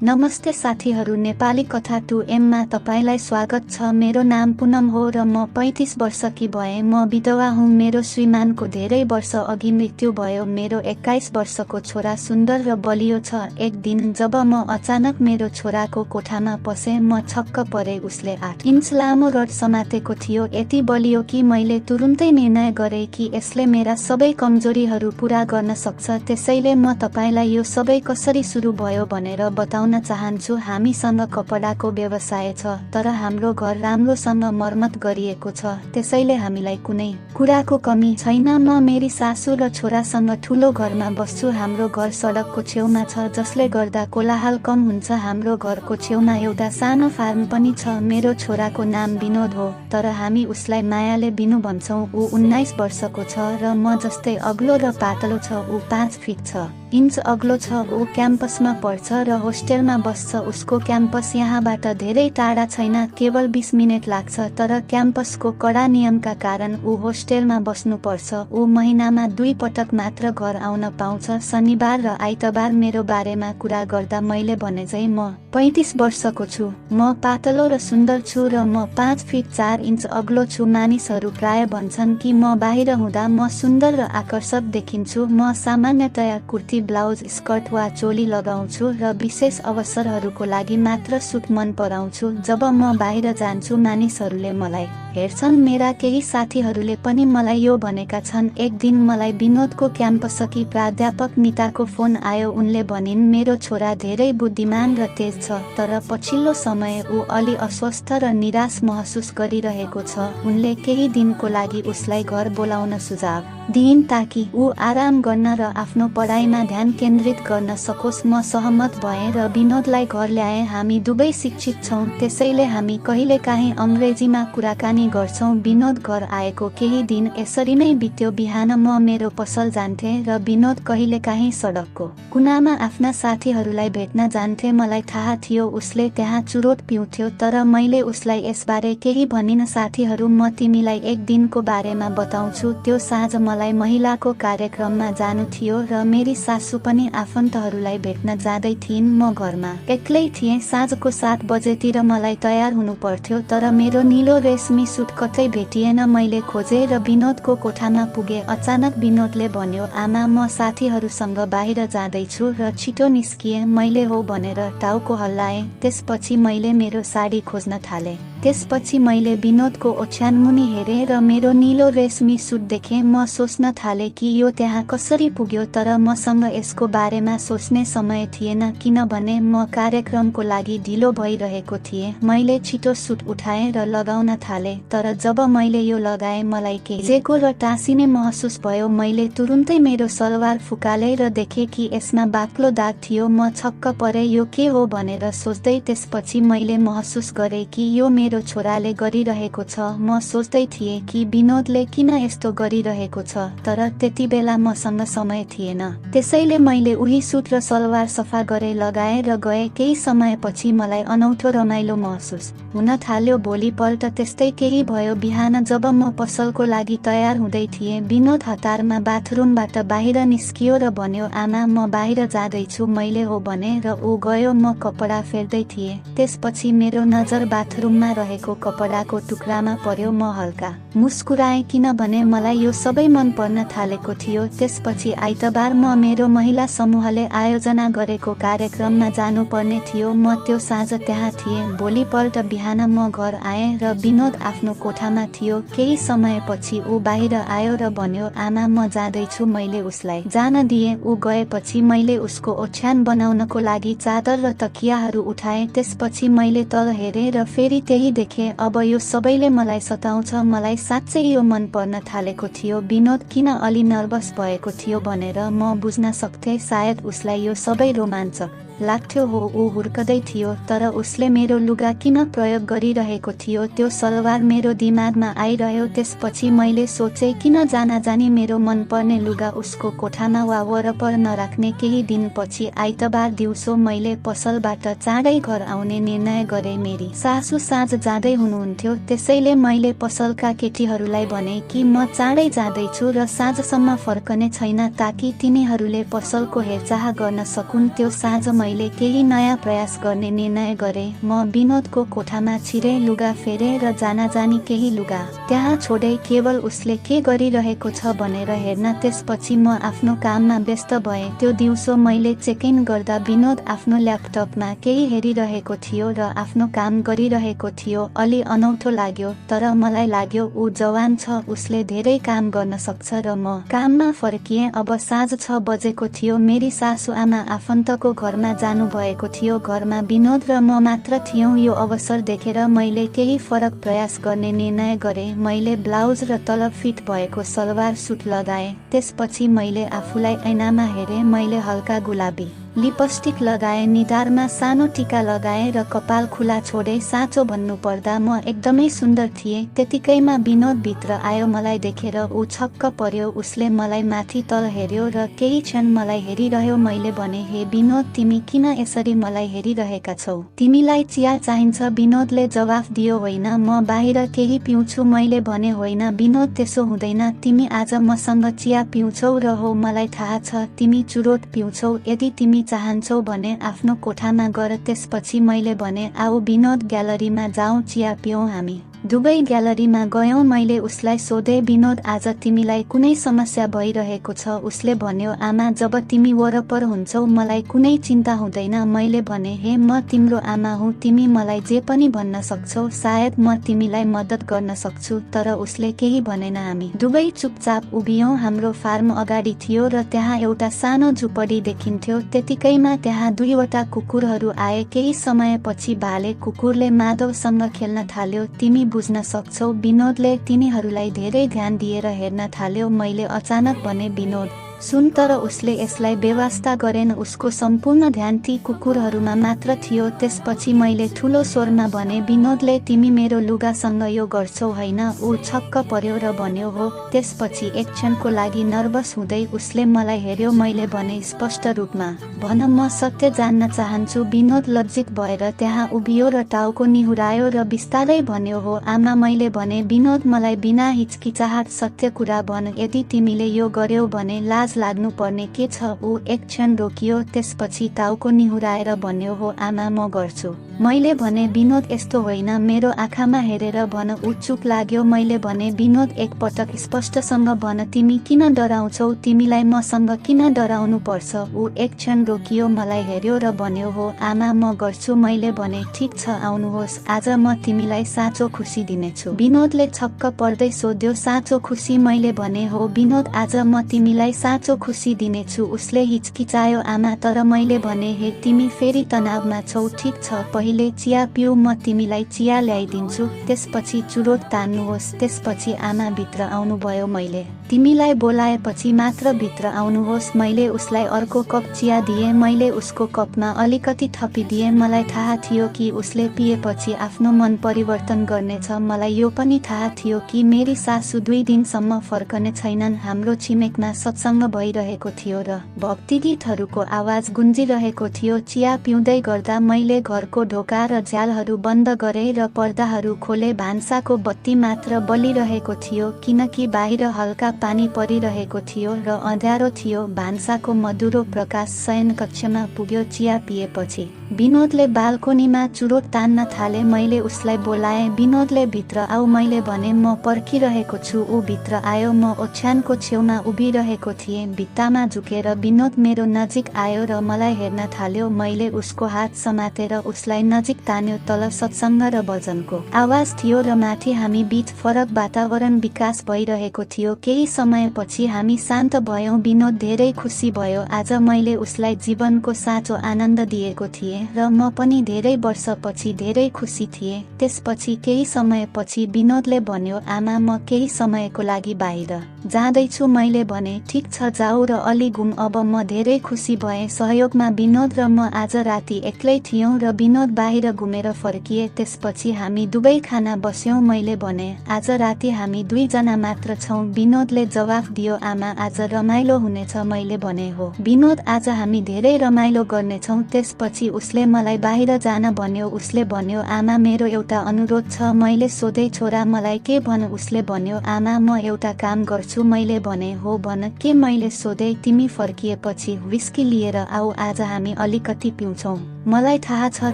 नमस्ते साथीहरू, नेपाली कथा 2M मा तपाईलाई स्वागत छ। मेरो नाम पुनम हो र म 35 वर्षकी भएँ। म विधवा हुँ। मेरो श्रीमानको धेरै वर्ष अघि मृत्यु भयो। मेरो 21 वर्षको छोरा सुन्दर र बलियो छ। एक दिन जब म अचानक मेरो छोराको कोठामा पसेँ, म छक्क परेँ। उसले 8 इन्च लामो रड समातेको थियो। यति बलियो कि मैले तुरुन्तै निर्णय गरेँ कि यसले मेरा सबै कमजोरीहरू पूरा गर्न सक्छ। त्यसैले म तपाईलाई यो सबै कसरी सुरु भयो भनेर बताउन चाहन्छु। हामीसँग कपडाको व्यवसाय छ, तर हाम्रो घर राम्रोसँग मर्मत गरिएको छ, त्यसैले हामीलाई कुनै कुराको कमी छैन। म मेरी सासू र छोरासँग ठुलो घरमा बस्छु। हाम्रो घर सडकको छेउमा छ, जसले गर्दा कोलाहल कम हुन्छ। हाम्रो घरको छेउमा एउटा सानो फार्म पनि छ। मेरो छोराको नाम विनोद हो, तर हामी उसलाई मायाले बिनु भन्छौँ। ऊ 19 वर्षको छ र म जस्तै अग्लो र पातलो छ। ऊ 5 फिट 6 इन्च अग्लो छ। ऊ क्याम्पसमा पढ्छ र होस्टेलमा बस्छ। उसको क्याम्पस यहाँबाट धेरै टाढा छैन, केवल 20 मिनेट लाग्छ, तर क्याम्पसको कडा नियमका कारण ऊ होस्टेलमा बस्नुपर्छ। ऊ महिनामा 2 पटक मात्र घर आउन पाउँछ, शनिबार र आइतबार। मेरो बारेमा कुरा गर्दा मैले भनेझै म 35 वर्षको छु। म पातलो र सुन्दर छु र म 5 फिट 4 इन्च अग्लो छु। मानिसहरू प्राय भन्छन् कि म बाहिर हुँदा म सुन्दर र आकर्षक देखिन्छु। म सामान्यतया कुर्ती, ब्लाउज, स्कर्ट वा चोली लगाउँछु र विशेष अवसरहरूको लागि मात्र सुट मन पराउँछु। जब म बाहिर जान्छु, मानिसहरूले मलाई हेर्छन्। मेरा केही साथीहरूले पनि मलाई यो भनेका छन्। एक दिन मलाई विनोदको क्याम्पसकी प्राध्यापक निताको फोन आयो। उनले भनिन्, मेरो छोरा धेरै बुद्धिमान र तेज छ, तर पछिल्लो समय ऊ अलि अस्वस्थ र निराश महसुस गरिरहेको छ। उनले केही दिनको लागि उसलाई घर बोलाउन सुझाव दिइन् ताकि ऊ आराम गर्न र आफ्नो पढाइमा ध्यान केन्द्रित गर्न सकोस्। म सहमत भएँ र विनोदलाई घर ल्याएँ। हामी दुवै शिक्षित छौँ, त्यसैले हामी कहिलेकाहीँ अङ्ग्रेजीमा कुराकानी गर्छौँ। विनोद घर आएको केही दिन यसरी नै बित्यो। बिहान म मेरो पसल जान्थेँ र विनोद कहिलेकाहीँ सडकको कुनामा आफ्ना साथीहरूलाई भेट्न जान्थे। मलाई थाहा थियो उसले त्यहाँ चुरोट पिउँथ्यो, तर मैले उसलाई यसबारे केही भनिन। साथीहरू, म तिमीलाई एक दिनको बारेमा बताउँछु। त्यो साँझ मलाई महिलाको कार्यक्रममा जानु थियो र मेरी सासू पनि आफन्तहरूलाई भेट्न जाँदै थिइन्। म घरमा एक्लै थिएँ। साँझको 7 बजेतिर मलाई तयार हुनु पर्थ्यो, तर मेरो निलो रेशमी सुट कतै भेटिएन। मैले खोजेँ र विनोदको कोठामा पुगेँ। अचानक विनोदले भन्यो, आमा, म साथीहरूसँग बाहिर जाँदैछु र छिटो निस्किएँ। मैले हो भनेर टाउको हल्लाएँ। त्यसपछि मैले मेरो साडी खोज्न थालेँ। त्यसपछि मैले विनोदको ओछ्यानमुनि हेरेँ र मेरो निलो रेशमी सुट देखेँ। म सोच्न थालेँ कि यो त्यहाँ कसरी पुग्यो, तर मसँग यसको बारेमा सोच्ने समय थिएन, किनभने म कार्यक्रमको लागि ढिलो भइरहेको थिएँ। मैले छिटो सुट उठाएँ र लगाउन थालेँ, तर जब मैले यो लगाएँ मलाई केही जेको र टाँसिने महसुस भयो। मैले तुरुन्तै मेरो सलवार फुकालेँ र देखेँ कि यसमा बाक्लो दाग थियो। म छक्क परेँ, यो के हो भनेर सोच्दै। त्यसपछि मैले महसुस गरेँ कि यो मेरो छोराले गरिरहेको छ। म सोच्दै थिएँ कि विनोदले किन यस्तो गरिरहेको छ, तर त्यति बेला मसँग समय थिएन। त्यसैले मैले उही सुट र सलवार सफा गरेँ, लगाएँ र गएँ। केही समयपछि मलाई अनौठो रमाइलो महसुस हुन थाल्यो। भोलिपल्ट त्यस्तै केही भयो। बिहान जब म पसलको लागि तयार हुँदै थिएँ, विनोद हतारमा बाथरुमबाट बाहिर निस्कियो र भन्यो, आमा, म बाहिर जाँदैछु। मैले हो भने र ऊ गयो। म कपडा फेर्दै थिएँ। त्यसपछि मेरो नजर बाथरुममा रहेको कपडाको टुक्रामा पर्यो। म हल्का मुस्कुराएँ, किनभने मलाई यो सबै मन पर्न थालेको थियो। त्यसपछि आइतबार म मेरो महिला समूहले आयोजना गरेको कार्यक्रममा जानुपर्ने थियो। म त्यो साँझ त्यहाँ थिएँ। भोलिपल्ट बिहान म घर आएँ र विनोद आफ्नो कोठामा थियो। केही समयपछि ऊ बाहिर आयो र भन्यो, आमा, म जाँदैछु। मैले उसलाई जान दिएँ। ऊ गएपछि मैले उसको ओछ्यान बनाउनको लागि चादर र तकियाहरू उठाएँ। त्यसपछि मैले तल हेरेँ र फेरि त्यही देखेँ। अब यो सबैले मलाई सताउँछ। मलाई साँच्चै यो मन पर्न थालेको थियो। विनोद किन अलि नर्भस भएको थियो भनेर म बुझ्न सक्थेँ। सायद उसलाई यो सबै रोमाञ्चक लाग्थ्यो हो। ऊ हुर्कदै थियो, तर उसले मेरो लुगा किन प्रयोग गरिरहेको थियो, त्यो सलवार मेरो दिमागमा आइरह्यो। त्यसपछि मैले सोचेँ, किन जानाजानी मेरो मनपर्ने लुगा उसको कोठामा वा वरपर नराख्ने। केही दिनपछि आइतबार दिउँसो मैले पसलबाट चाँडै घर आउने निर्णय गरेँ। मेरी सासू साँझ जाँदै हुनुहुन्थ्यो, त्यसैले मैले पसलका केटीहरूलाई भने कि म चाँडै जाँदैछु र साँझसम्म फर्कने छैन, ताकि तिनीहरूले पसलको हेरचाह गर्न सकुन्। त्यो साँझ मैले केही नयाँ प्रयास गर्ने निर्णय गरेँ। म विनोदको कोठामा छिरे लुगा फेरे र जानाजानी केही लुगा त्यहाँ छोडे केवल उसले के गरिरहेको छ भनेर हेर्न। त्यसपछि म आफ्नो काममा व्यस्त भएँ। त्यो दिउँसो मैले चेक इन गर्दा विनोद आफ्नो ल्यापटपमा केही हेरिरहेको थियो र आफ्नो काम गरिरहेको थियो। अलि अनौठो लाग्यो, तर मलाई लाग्यो ऊ जवान छ, उसले धेरै काम गर्न सक्छ र म काममा फर्किएँ। अब साँझ 6 बजेको थियो। मेरी सासुआमा आफन्तको घरमा जानु भएको थियो। घरमा विनोद र म मात्र थियौँ। यो अवसर देखेर मैले केही फरक प्रयास गर्ने निर्णय गरेँ। मैले ब्लाउज र तल फिट भएको सलवार सुट लगाएँ। त्यसपछि मैले आफूलाई ऐनामा हेरेँ। मैले हल्का गुलाबी लिपस्टिक लगाएँ, निधारमा सानो टीका लगाएँ र कपाल खुला छोडे। साँचो भन्नु पर्दा म एकदमै सुन्दर थिएँ। त्यतिकैमा विनोद भित्र आयो। मलाई देखेर ऊ छक्क पर्यो। उसले मलाई माथि तल हेर्यो र केही क्षण मलाई हेरिरह्यो। मैले भने, हे विनोद, तिमी किन यसरी मलाई हेरिरहेका छौ? तिमीलाई चिया चाहिन्छ? विनोदले जवाफ दियो, होइन, म बाहिर केही पिउँछु। मैले भने, होइन विनोद, त्यसो हुँदैन। तिमी आज मसँग चिया पिउँछौ र हो, मलाई थाहा छ तिमी चुरोट पिउँछौ। यदि तिमी चाहन्छौ भने आफ्नो कोठामा गर। त्यसपछि मैले भने, आऊ विनोद, ग्यालरीमा जाउँ, चिया पियौँ। हामी दुवै ग्यालरीमा गयौँ। मैले उसलाई सोधेँ, विनोद, आज तिमीलाई कुनै समस्या भइरहेको छ? उसले भन्यो, आमा, जब तिमी वरपर हुन्छौ मलाई कुनै चिन्ता हुँदैन। मैले भने, हे, म तिम्रो आमा हुँ, तिमी मलाई जे पनि भन्न सक्छौ। सायद म तिमीलाई मद्दत गर्न सक्छु। तर उसले केही भनेन। हामी दुवै चुपचाप उभियौँ। हाम्रो फार्म अगाडि थियो र त्यहाँ एउटा सानो झुपडी देखिन्थ्यो। त्यतिकैमा त्यहाँ 2वटा कुकुरहरू आए। केही समयपछि भाले कुकुरले माधवसँग खेल्न थाल्यो। तिमी बुझ्न सक्छौ? विनोदले तिनीहरूलाई धेरै ध्यान दिएर हेर्न थाल्यो। मैले अचानक भने, विनोद, सुन, तर उसले यसलाई बेवास्ता गरेन। उसको सम्पूर्ण ध्यान ती कुकुरहरूमा मात्र थियो। त्यसपछि मैले ठुलो स्वरमा भने, विनोदले तिमी मेरो लुगासँग यो गर्छौ होइन? ऊ छक्क पर्यो र भन्यो, हो। त्यसपछि एक क्षणको लागि नर्भस हुँदै उसले मलाई हेर्यो। मैले भने, स्पष्ट रूपमा भन, म सत्य जान्न चाहन्छु। विनोद लज्जित भएर त्यहाँ उभियो र टाउको निहुरायो र बिस्तारै भन्यो, हो आमा। मैले भने, विनोद, मलाई बिना हिचकिचाहट सत्य कुरा भन। यदि तिमीले यो गर्यौ भने लाज लाग्नु पर्ने के छ? ऊ एक क्षण रोकियो। त्यसपछि टाउको निहुराएर भन्यो, हो आमा, म गर्छु। मैले भने, विनोद, यस्तो होइन, मेरो आँखामा हेरेर भन। ऊ चुप लाग्यो। मैले भने, विनोद, एक पटक स्पष्टसँग भन, तिमी किन डराउँछौ? तिमीलाई मसँग किन डराउनु पर्छ? ऊ एक क्षण रोकियो, मलाई हेर्यो र भन्यो, हो आमा, म गर्छु। मैले भने, ठिक छ, आउनुहोस्, आज म तिमीलाई साँचो खुसी दिनेछु। विनोदले छक्क पर्दै सोध्यो, साँचो खुसी? मैले भने, हो विनोद, आज म तिमीलाई साँचो खुसी दिनेछु। उसले हिचकिचायो, आमा, तर मैले भने, हे, तिमी फेरि तनावमा छौ। ठिक छ, पहिले चिया पिऊ, म तिमीलाई चिया ल्याइदिन्छु। त्यसपछि चुरोट तान्नुहोस्। त्यसपछि आमा भित्र आउनुभयो। मैले तिमीलाई बोलाएपछि मात्र भित्र आउनुहोस्। मैले उसलाई अर्को कप चिया दिएँ। मैले उसको कपमा अलिकति थपिदिएँ। मलाई थाहा थियो कि उसले पिएपछि आफ्नो मन परिवर्तन गर्नेछ। मलाई यो पनि थाहा थियो कि मेरी सासु 2 दिनसम्म फर्कने छैनन्। हाम्रो छिमेकमा सत्सङ्ग भइरहेको थियो र भक्ति गीतहरूको आवाज गुन्जिरहेको थियो। चिया पिउँदै गर्दा मैले घरको ढोका र झ्यालहरू बन्द गरेँ र पर्दाहरू खोले। भान्साको बत्ती मात्र बलिरहेको थियो किनकि बाहिर हल्का पानी परिरहेको थियो र अँध्यारो थियो। भान्साको मधुरो प्रकाश शयनकक्षमा पुग्यो। चिया पिएपछि विनोदले बाल्कोनीमा चुरोट तान्न थाले। मैले उसलाई बोलाएँ, विनोदले भित्र आऊ। मैले भने, म पर्खिरहेको छु। ऊ भित्र आयो। म ओछ्यानको छेउमा उभिरहेको थिएँ। भित्तामा झुकेर विनोद मेरो नजिक आयो र मलाई हेर्न थाल्यो। मैले उसको हात समातेर उसलाई नजिक तान्यो। तल सत्सङ्ग र भजनको आवाज थियो र माथि हामी बीच फरक वातावरण विकास भइरहेको थियो। केही समयपछि हामी शान्त भयौँ। विनोद धेरै खुसी भयो। आज मैले उसलाई जीवनको साँचो आनन्द दिएको थिएँ र म पनि धेरै वर्षपछि धेरै खुसी थिएँ। त्यसपछि केही समयपछि विनोदले भन्यो, आमा, म केही समयको लागि बाहिर जाँदैछु। मैले भने, ठिक छ, जाऊ र अलि घुम। अब म धेरै खुसी भएँ। सहयोगमा विनोद र म आज राति एक्लै थियौँ र विनोद बाहिर घुमेर फर्किए। त्यसपछि हामी दुवै खाना बस्यौँ। मैले भने, आज राति हामी 2 जना मात्र छौँ। विनोदले जवाफ दियो, आमा, आज रमाइलो हुनेछ। मैले भने, हो विनोद, आज हामी धेरै रमाइलो गर्नेछौँ। त्यसपछि उसले मलाई बाहिर जान भन्यो। उसले भन्यो, आमा मेरो एउटा अनुरोध छ। मैले सोधे, छोरा मलाई के भन? उसले भन्यो, आमा म एउटा काम गर्छु। मैले भने, हो भन के? मैले सोधे, तिमी फर्किएपछि व्हिस्की लिएर आऊ, आज हामी अलिकति पिउँछौ। मलाई थाहा छ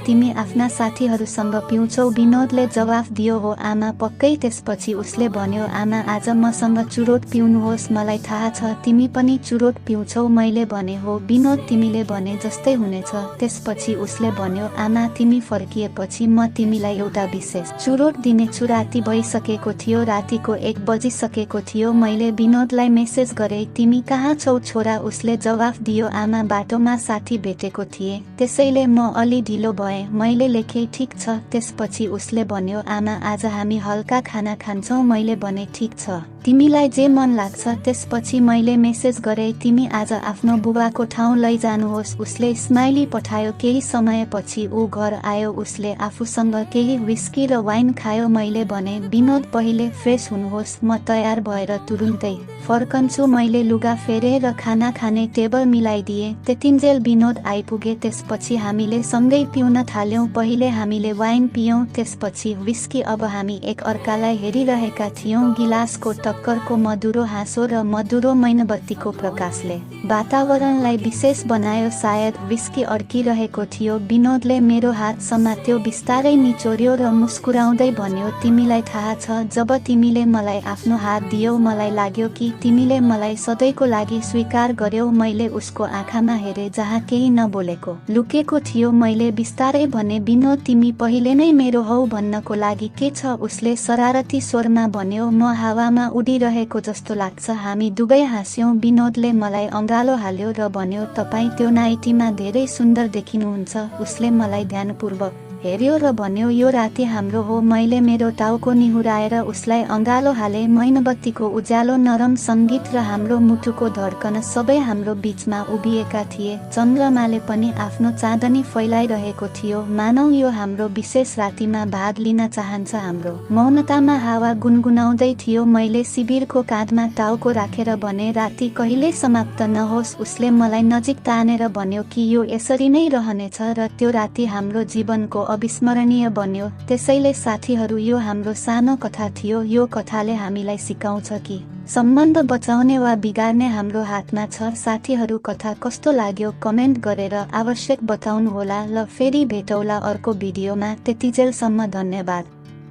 तिमी आफ्ना साथीहरूसँग पिउँछौ। विनोदले जवाफ दियो, हो आमा पक्कै। त्यसपछि उसले भन्यो, आमा आज मसँग चुरोट पिउनुहोस्, मलाई थाहा छ तिमी पनि चुरोट पिउँछौ। मैले भने, हो विनोद, तिमीले भने जस्तै हुनेछ। त्यसपछि उसले भन्यो, आमा तिमी फर्किएपछि म तिमीलाई एउटा विशेष चुरोट दिनेछु। राति भइसकेको थियो, रातिको 1 बजिसकेको थियो। मैले विनोदलाई मेसेज गरे, तिमी कहाँ छौ छोरा? उसले जवाफ दियो, आमा बाटोमा साथी भेटेको थिए, त्यसैले म अलि ढिलो भएँ। मैले लेखेँ, ठिक छ। त्यसपछि उसले भन्यो, आमा आज हामी हल्का खाना खान्छौँ। मैले भने, ठिक छ, तिमीलाई जे मन लाग्छ। त्यसपछि मैले मेसेज गरे, तिमी आज आफ्नो बुबाको ठाउँ लैजानुहोस्। उसले स्माइली पठायो। केही समयपछि ऊ घर आयो। उसले आफूसँग केही व्हिस्की र वाइन खायो। मैले भने, विनोद पहिले फ्रेस हुनुहोस्, म तयार भएर तुरुन्तै फर्कन्छु। मैले लुगा फेरे र खाना खाने टेबल मिलाइदिए। त्यतिन्जेल विनोद आइपुगे। त्यसपछि हामीले सँगै पिउन थाल्यौँ। पहिले हामीले वाइन पियौँ, त्यसपछि व्हिस्की। अब हामी एक अर्कालाई हेरिरहेका थियौँ। गिलासको टक्करको मधुरो हाँसो र मधुरो मैनबत्तीको प्रकाशले वातावरणलाई विशेष बनायो। सायद व्हिस्की अड्किरहेको थियो। विनोदले मेरो हात समात्यो, बिस्तारै निचोर्यो र मुस्कुराउँदै भन्यो, तिमीलाई थाहा छ जब तिमीले मलाई आफ्नो हात दियौ, मलाई लाग्यो कि तिमीले मलाई सधैँको लागि स्वीकार गर्यौ। मैले उसको आँखामा हेरे जहाँ केही नबोलेको लुकेको थियो। मैले बिस्तारै भने, विनोद तिमी पहिले नै मेरो हौ भन्नको लागि के छ? उसले शरारती स्वरमा भन्यो, म हावामा उडिरहेको जस्तो लाग्छ। हामी दुवै हाँस्यौँ। विनोदले मलाई अँगालो हाल्यो र भन्यो, तपाईँ त्यो नाइटीमा धेरै सुन्दर देखिनुहुन्छ। उसले मलाई ध्यानपूर्वक हेर्यो र भन्यो, यो राति हाम्रो हो। मैले मेरो टाउको निहुराएर उसलाई अँगालो हाले। मैनबत्तीको उज्यालो, नरम सङ्गीत र हाम्रो मुटुको धड्कन सबै हाम्रो बीचमा उभिएका थिए। चन्द्रमाले पनि आफ्नो चाँदनी फैलाइरहेको थियो, मानौ यो हाम्रो विशेष रातिमा भाग लिन चाहन्छ। हाम्रो मौनतामा हावा गुनगुनाउँदै थियो। मैले शिविरको काँधमा टाउको राखेर भने, राति कहिल्यै समाप्त नहोस्। उसले मलाई नजिक तानेर भन्यो कि यो यसरी नै रहनेछ र त्यो राति हाम्रो जीवनको अविस्मरणीय बन्यो। त्यसैले साथीहरू, यो हाम्रो सानो कथा थियो। यो कथाले हामीलाई सिकाउँछ कि सम्बन्ध बचाउने वा बिगार्ने हाम्रो हातमा छ। साथीहरू, कथा कस्तो लाग्यो कमेन्ट गरेर आवश्यक बताउनुहोला। ल फेरि भेटौला अर्को भिडियोमा। त्यतिजेलसम्म धन्यवाद।